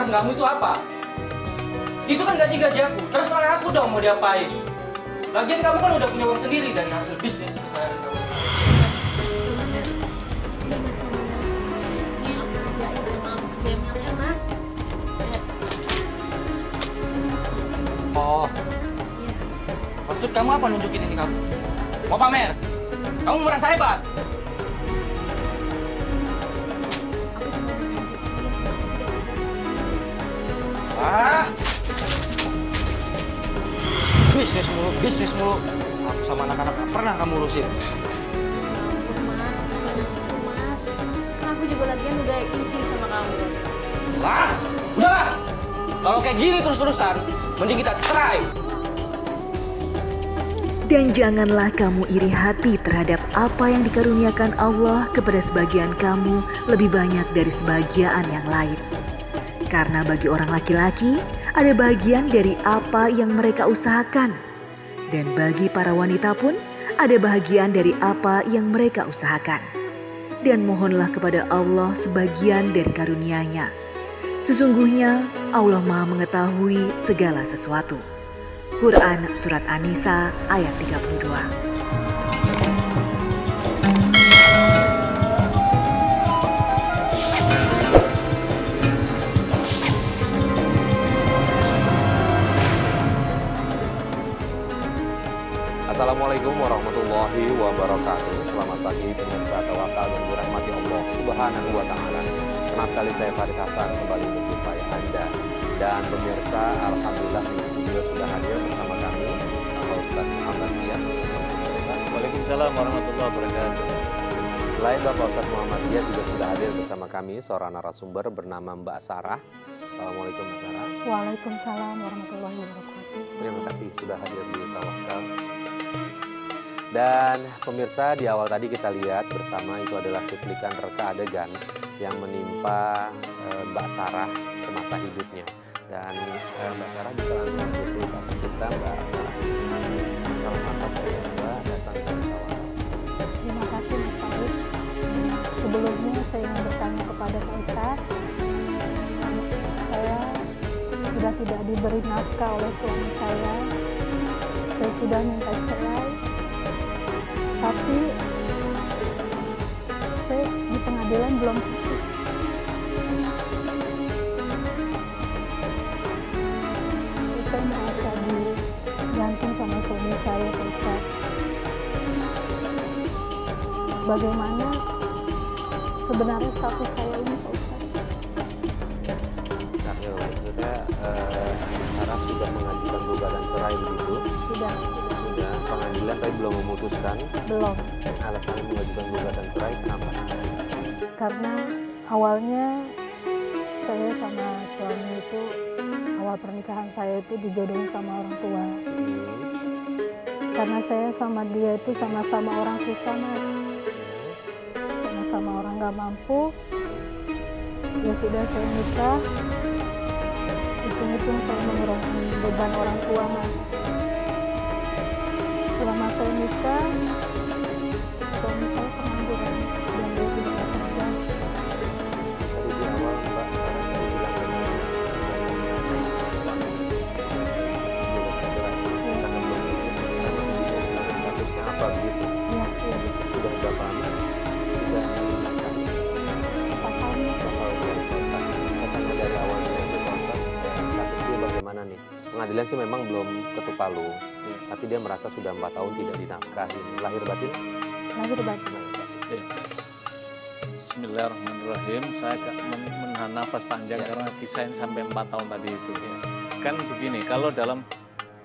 keputusan kamu itu apa? Itu kan gaji aku, terserah aku dong mau diapain. Lagian kamu kan udah punya uang sendiri dari hasil bisnis keseharian kamu. Oh, maksud kamu apa nunjukin ini kamu? Mau pamer? Kamu merasa hebat? Ah, bisnis mulu. Aku sama anak-anak gak pernah kamu urusin. Mas. Kan aku juga lagian udah izin sama kamu. Lah, udah. Kalau kayak gini terus-terusan, mending kita cerai. Dan janganlah kamu iri hati terhadap apa yang dikaruniakan Allah kepada sebagian kamu lebih banyak dari sebagian yang lain. Karena bagi orang laki-laki, ada bagian dari apa yang mereka usahakan. Dan bagi para wanita pun, ada bagian dari apa yang mereka usahakan. Dan mohonlah kepada Allah sebagian dari karunia-Nya. Sesungguhnya Allah Maha mengetahui segala sesuatu. Quran Surat An-Nisa ayat 32. Assalamualaikum warahmatullahi wabarakatuh. Selamat pagi pemirsa Tawakal yang dirahmati Allah Subhanahu wa Ta'ala. Senang sekali saya Farid Hasan kembali menjumpai Anda. Dan pemirsa, alhamdulillah di studio sudah hadir bersama kami Bapak Ustadz Muhammad Ziyad. Waalaikumsalam warahmatullahi wabarakatuh. Selain Bapak Ustadz Muhammad Ziyad juga sudah hadir bersama kami seorang narasumber bernama Mbak Sarah. Assalamualaikum Mbak Sarah. Waalaikumsalam warahmatullahi wabarakatuh. Terima kasih sudah hadir di Tawakal. Dan pemirsa, di awal tadi kita lihat bersama itu adalah cuplikan reka adegan yang menimpa Mbak Sarah semasa hidupnya. Dan Mbak Sarah bisa langsung bercerita ke kita, Mbak Sarah. Masalah apa saja Mbak datang ke Tawakal? Terima kasih Mas Farid. Sebelumnya saya ingin bertanya kepada Pak Ustadz. Saya sudah tidak diberi nafkah oleh suami saya. Saya sudah minta cerai. Tapi saya di pengadilan belum putus. Saya merasa digantung sama suami saya, Pak Ustadz. Bagaimana sebenarnya status saya ini, Pak Ustadz? Nah, ya, maksudnya Sarah sudah mengajukan gugatan cerai begitu? Sudah. Pengadilan tapi belum memutuskan. Belum. Alasannya mengajukan gugatan cerai kenapa? Karena awalnya saya sama suami itu, awal pernikahan saya itu dijodohin sama orang tua. Karena saya sama dia itu sama-sama orang susah, Mas. Sama-sama orang gak mampu. Ya sudah, saya nikah. Hitung-hitung saya mengurangi beban orang tua, Mas. Selama saya nikah, suami saya pengangguran dan dia tidak bekerja. Tadi di awal Mbak Sarah tadi bilang karena belum statusnya apa begitu? Ya, iya. Sudah berapa lama? Sudah menikah? 4 tahun, Mas. Katanya dari awalnya itu proses statusnya bagaimana nih? Pengadilan sih memang belum ketuk palu, tapi dia merasa sudah 4 tahun tidak dinafkahi. Lahir batin? Lahir batin. Ya. Bismillahirrahmanirrahim. Saya menahan nafas panjang karena kisahin sampai 4 tahun tadi itu. Ya. Kan begini, kalau dalam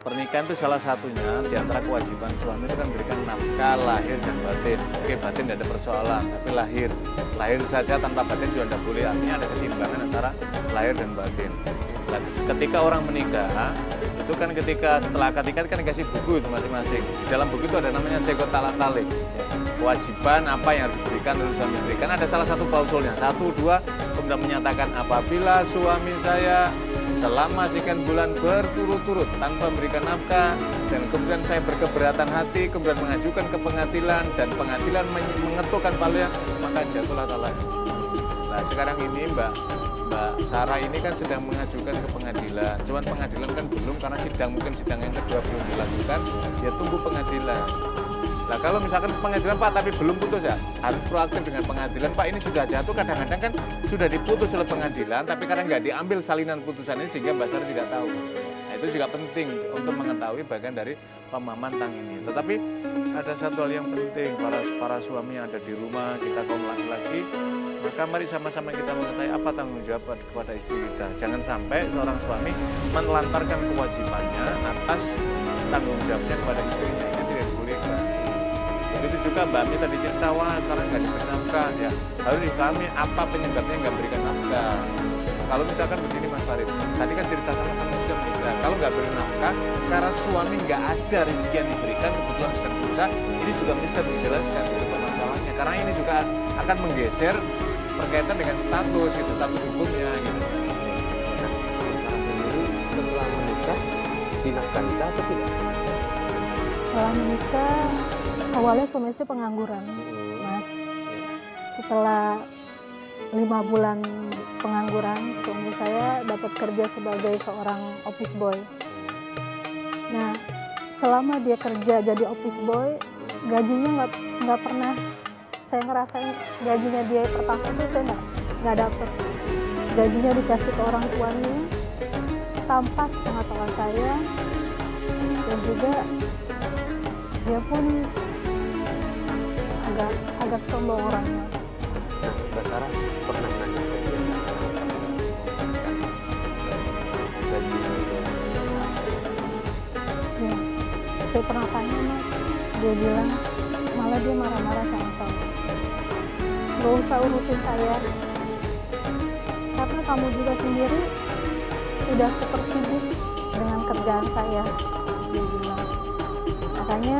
pernikahan itu salah satunya di antara kewajiban suami itu kan berikan nafkah lahir dan batin. Oke, batin tidak ada persoalan, tapi lahir saja tanpa batin juga tidak boleh. Artinya ada keseimbangan antara lahir dan batin. Nah, ketika orang menikah itu kan ketika setelah akad nikah kan dikasih buku itu masing-masing. Di dalam buku itu ada namanya sekot talak talik. Kewajiban apa yang harus diberikan harus suami berikan. Ada salah satu klausulnya 1, 2 kemudian menyatakan apabila suami saya selama sekian bulan berturut-turut tanpa memberikan nafkah dan kemudian saya berkeberatan hati kemudian mengajukan ke pengadilan dan pengadilan mengetukkan palunya maka jatuhlah talak. Nah sekarang ini Mbak Mbak Sarah ini kan sedang mengajukan ke pengadilan. Cuman pengadilan kan belum karena mungkin sidang yang kedua belum dilakukan. Dia tunggu pengadilan. Nah kalau misalkan pengadilan Pak tapi belum putus ya, harus proaktif dengan pengadilan. Pak ini sudah jatuh, kadang-kadang kan sudah diputus oleh pengadilan, tapi karena nggak diambil salinan putusan ini sehingga Mbak Sarah tidak tahu. Nah itu juga penting untuk mengetahui bagian dari pemahaman tentang ini. Tetapi ada satu hal yang penting, para suami yang ada di rumah, kita kaum laki-laki, maka mari sama-sama kita mengetahui apa tanggung jawab kepada istri kita. Jangan sampai seorang suami menelantarkan kewajibannya atas tanggung jawabnya kepada istrinya, ini tidak dibolehkan. Begitu juga Mbak Ami tadi cerita, wah karena nggak diberi nafkah, ya harus dipahami apa penyebabnya nggak berikan nafkah. Kalau misalkan begini Mas Farid, tadi kan cerita sama-sama bisa menikah, kalau nggak beri nafkah, karena suami nggak ada rezeki yang diberikan, kebetulan sedang berusaha, ini juga mesti dijelaskan itu masalahnya, karena ini juga akan menggeser berkaitan dengan status hukumnya gitu. Nah, Sarah sendiri setelah menikah dinafkahkan atau tidak? Setelah menikah, awalnya suami saya pengangguran, Mas. Setelah 5 bulan pengangguran, suami saya dapat kerja sebagai seorang office boy. Nah, selama dia kerja jadi office boy, gajinya nggak pernah saya ngerasain gajinya dia pertama itu saya nggak dapet. Gajinya dikasih ke orang tuanya tanpa sepengetahuan saya, dan juga dia pun agak sombong orangnya. Nah, Mbak Sarah pernah nanya ke dia gaji Ya, saya pernah tanya Mas, dia bilang malah dia marah-marah sama saya. Gak usah urusin saya, karena kamu juga sendiri sudah super sibuk dengan kerjaan saya, dia bilang. Makanya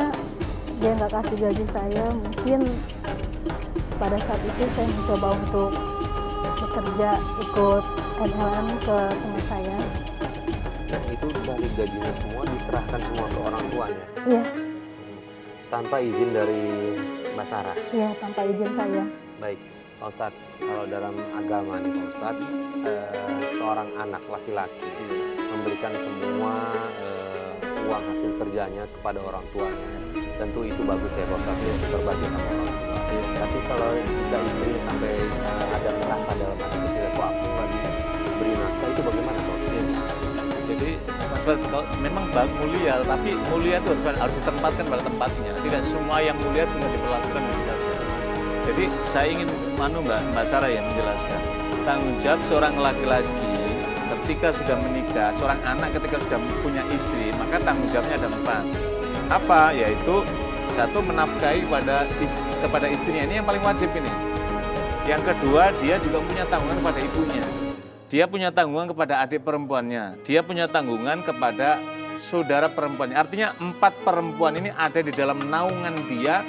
dia nggak kasih gaji saya. Mungkin pada saat itu saya mencoba untuk bekerja ikut MLM ke teman saya. Nah, itu dari gajinya semua diserahkan semua ke orang tuanya? Iya, Tanpa izin dari Mbak Sarah? iya, tanpa izin saya. Baik, Pak Ustadz, kalau dalam agama nih Pak Ustadz, seorang anak laki-laki memberikan semua uang hasil kerjanya kepada orang tuanya. Tentu itu bagus ya Pak Ustadz, ya, berbagi sama orang tua. Tapi kalau jika istrinya sampai ada merasa dalam hati kecil, kok aku lagi beri nafkah, itu bagaimana Pak Ustadz? Jadi Mas Fred, kalau memang mulia, tapi mulia itu harus ditempatkan pada tempatnya. Tidak semua yang mulia bisa diperlakukan begitu saja. Jadi saya ingin Mbak Sarah yang menjelaskan tanggung jawab seorang laki-laki ketika sudah menikah, seorang anak ketika sudah punya istri, maka tanggung jawabnya ada 4. Apa? Yaitu 1, menafkahi kepada istrinya, ini yang paling wajib ini. Yang kedua, dia juga punya tanggungan kepada ibunya. Dia punya tanggungan kepada adik perempuannya. Dia punya tanggungan kepada saudara perempuannya. Artinya 4 perempuan ini ada di dalam naungan dia.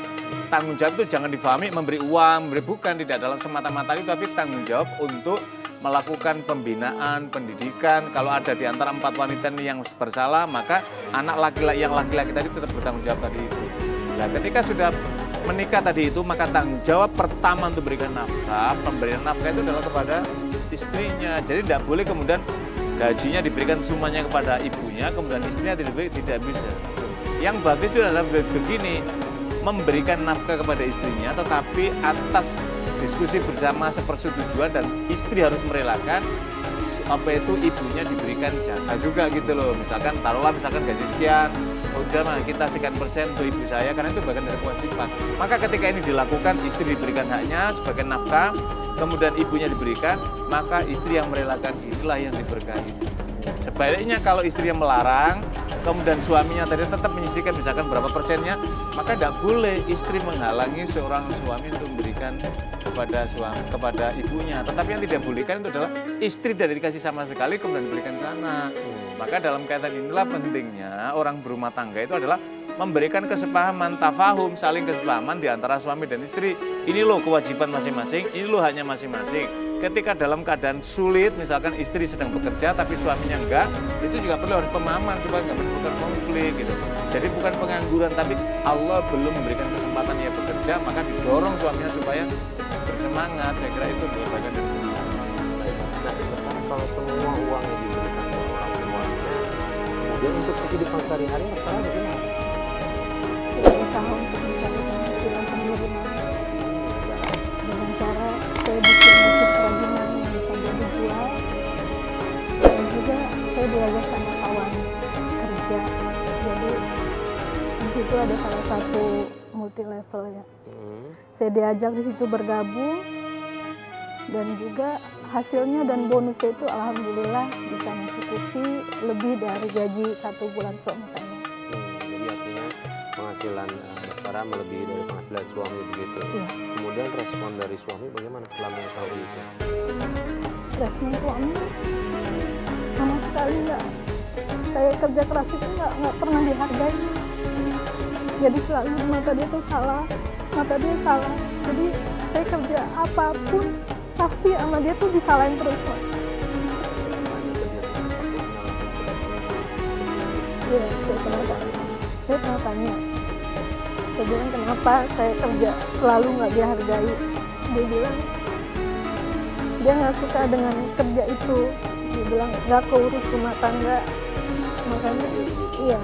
Tanggung jawab itu jangan difahami memberi uang, bukan, tidak dalam semata-mata itu, tapi tanggung jawab untuk melakukan pembinaan, pendidikan. Kalau ada di antara 4 wanita ini yang bersalah, maka anak laki-laki tadi tetap bertanggung jawab tadi itu. Nah, ketika sudah menikah tadi itu, maka tanggung jawab pertama untuk berikan nafkah, pemberian nafkah itu adalah kepada istrinya. Jadi tidak boleh kemudian gajinya diberikan semuanya kepada ibunya, kemudian istrinya tidak bisa. Yang bagus itu adalah begini, memberikan nafkah kepada istrinya, tetapi atas diskusi bersama sepersetujuan dan istri harus merelakan ibunya diberikan jatah juga gitu loh. Misalkan taruhlah gaji sekian, udah mah kita sekian persen untuk ibu saya, karena itu bagian dari kewajiban. Maka ketika ini dilakukan, istri diberikan haknya sebagai nafkah, kemudian ibunya diberikan, maka istri yang merelakan, inilah yang diberkahi. Sebaliknya kalau istri yang melarang, kemudian suaminya tadi tetap menyisihkan misalkan berapa persennya, maka tidak boleh istri menghalangi seorang suami untuk memberikan kepada ibunya. Tetapi yang tidak bolehkan itu adalah istri tidak dikasih sama sekali kemudian diberikan sana. Maka dalam kaitan inilah pentingnya orang berumah tangga itu adalah memberikan kesepahaman, tafahum, saling kesepahaman di antara suami dan istri. Ini loh kewajiban masing-masing, ini loh haknya masing-masing. Ketika dalam keadaan sulit, misalkan istri sedang bekerja tapi suaminya enggak, itu juga perlu harus pemahaman supaya enggak menimbulkan konflik gitu. Jadi bukan pengangguran, tapi Allah belum memberikan kesempatan ia bekerja, maka didorong suaminya supaya bersemangat. Saya kira itu adalah bagian dari Nah, kalau semua uangnya diberikan ke orang tuanya, kemudian untuk kehidupan sehari-hari masalah bagaimana? Saya berusaha untuk mencari penghasilan sendiri, Mas. Dengan cara saya bikin kerajinan yang bisa dijual, dan juga saya belajar sama kawan kerja. Jadi di situ ada salah satu multi level ya. Saya diajak di situ bergabung, dan juga hasilnya dan bonusnya itu alhamdulillah bisa mencukupi lebih dari gaji 1 bulan suami saya. Jadi artinya penghasilan Mbak Sarah melebihi dari penghasilan suami begitu. Iya. Kemudian respon dari suami bagaimana setelah mengetahui itu? Respon suami sama sekali enggak. Saya kerja keras itu nggak pernah dihargai. Jadi selalu mata dia tuh salah, mata dia salah. Jadi saya kerja apapun pasti sama dia tuh disalahin terus, Mas. Iya, saya pernah tanya. Saya bilang kenapa saya kerja selalu nggak dihargai. Dia bilang dia nggak suka dengan kerja itu. Dia bilang nggak keurus rumah tangga. Makanya iya